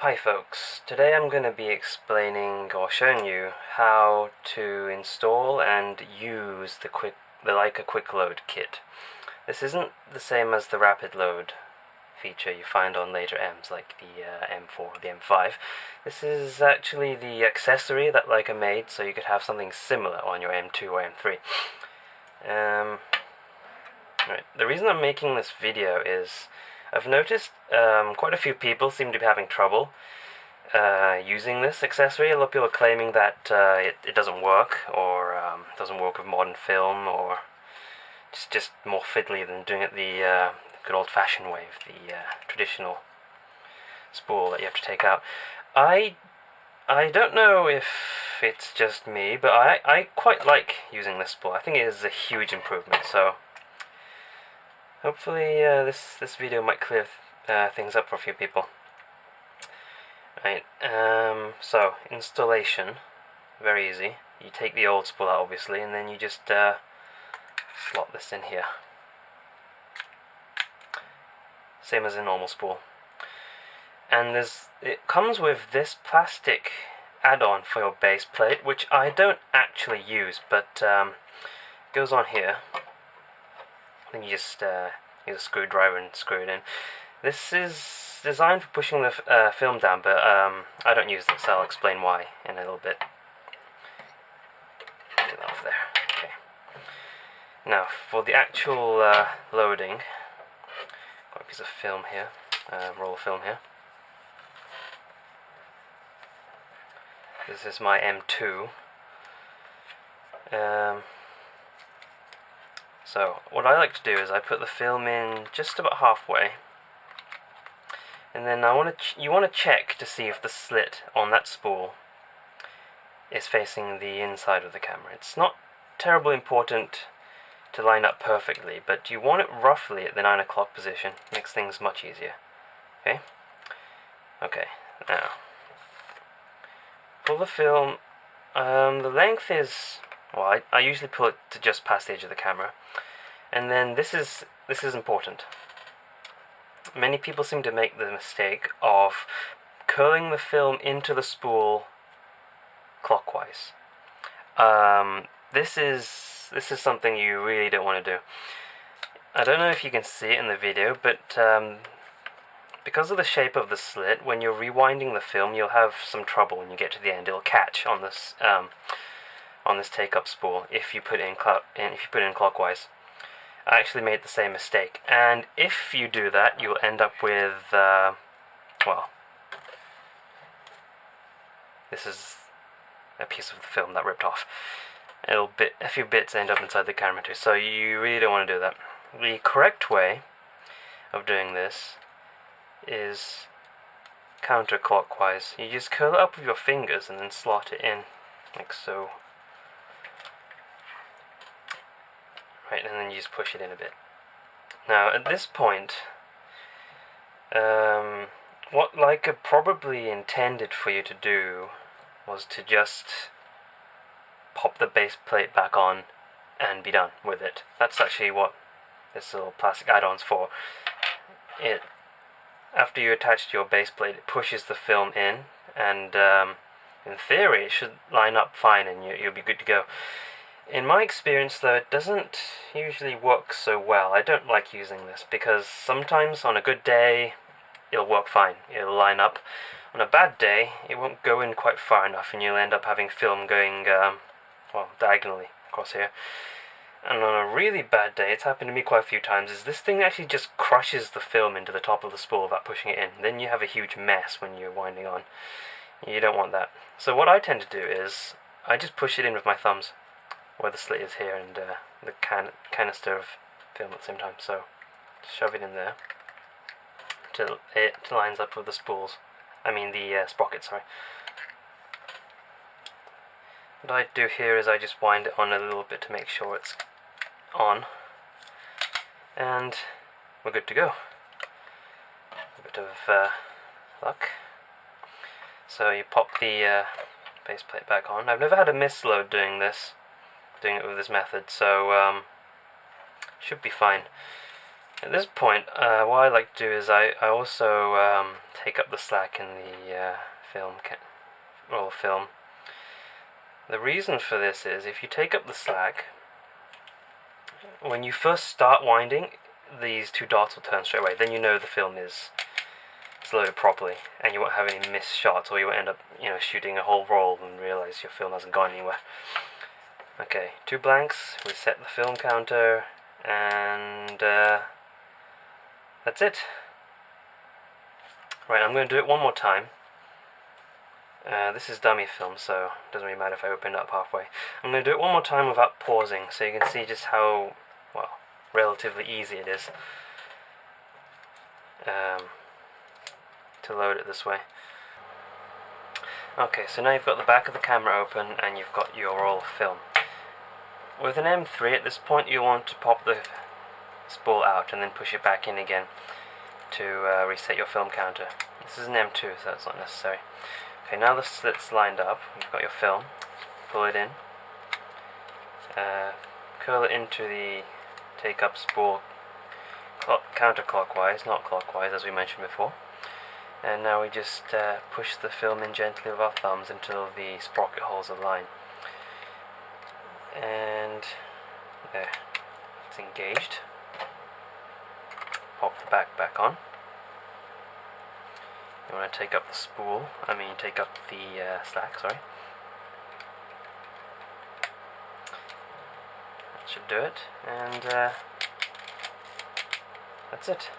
Hi folks, today I'm going to be explaining or showing you how to install and use the Leica Quick Load kit. This isn't the same as the rapid load feature you find on later M's like the M4 or the M5. This is actually the accessory that Leica made so you could have something similar on your M2 or M3. Right. The reason I'm making this video is I've noticed quite a few people seem to be having trouble using this accessory. A lot of people are claiming that it doesn't work, or doesn't work with modern film, or it's just more fiddly than doing it the good old-fashioned way, with the traditional spool that you have to take out. I don't know if it's just me, but I quite like using this spool. I think it is a huge improvement, so hopefully this video might clear things up for a few people. Right, so installation, very easy. You take the old spool out obviously, and then you just slot this in here. Same as a normal spool. And it comes with this plastic add-on for your base plate, which I don't actually use, but it goes on here. Then you just use a screwdriver and screw it in. This is designed for pushing the film down, but I don't use this, so I'll explain why in a little bit. Get that off there. Okay. Now, for the actual loading, got a piece of film here, roll of film here. This is my M2. So what I like to do is I put the film in just about halfway, and then you want to check to see if the slit on that spool is facing the inside of the camera. It's not terribly important to line up perfectly, but you want it roughly at the 9 o'clock position. Makes things much easier. Okay, now for the film, the length is, well, I usually pull it to just past the edge of the camera. And then this is important. Many people seem to make the mistake of curling the film into the spool clockwise. This is something you really don't want to do. I don't know if you can see it in the video, but because of the shape of the slit, when you're rewinding the film, you'll have some trouble when you get to the end. It'll catch on this take-up spool if you put it in clockwise. I actually made the same mistake, and if you do that, you'll end up with, well, this is a piece of the film that ripped off. A few bits end up inside the camera too, so you really don't want to do that. The correct way of doing this is counterclockwise. You just curl it up with your fingers and then slot it in, like so. Right, and then you just push it in a bit. Now, at this point, what Leica probably intended for you to do was to just pop the base plate back on and be done with it. That's actually what this little plastic add-on's for. After you attach to your base plate, it pushes the film in, and in theory, it should line up fine, and you'll be good to go. In my experience though, it doesn't usually work so well. I don't like using this because sometimes on a good day it'll work fine, it'll line up. On a bad day it won't go in quite far enough, and you'll end up having film going well, diagonally across here. And on a really bad day, it's happened to me quite a few times, is this thing actually just crushes the film into the top of the spool without pushing it in. Then you have a huge mess when you're winding on. You don't want that. So what I tend to do is I just push it in with my thumbs, where the slit is here, and the canister of film at the same time. So shove it in there till it lines up with the spools. I mean the sprockets, sorry. What I do here is I just wind it on a little bit to make sure it's on, and we're good to go. A bit of luck. So you pop the base plate back on. I've never had a misload doing it with this method, so should be fine. At this point, what I like to do is I also take up the slack in the roll of film. The reason for this is if you take up the slack, when you first start winding, these two dots will turn straight away. Then you know the film is loaded properly, and you won't have any missed shots, or you won't end up, shooting a whole roll and realize your film hasn't gone anywhere. Okay, 2 blanks. We set the film counter, and that's it. Right, I'm going to do it one more time. This is dummy film, so it doesn't really matter if I open it up halfway. I'm going to do it one more time without pausing, so you can see just how, well, relatively easy it is to load it this way. Okay, so now you've got the back of the camera open and you've got your roll of film. With an M3 at this point you want to pop the spool out and then push it back in again to reset your film counter. This is an M2, so that's not necessary. Okay, now the slit's lined up, you've got your film, pull it in, curl it into the take up spool counterclockwise, not clockwise as we mentioned before. And now we just push the film in gently with our thumbs until the sprocket holes align. And there, it's engaged. Pop the back on. You want to take up the spool, take up the slack, sorry. That should do it, and that's it.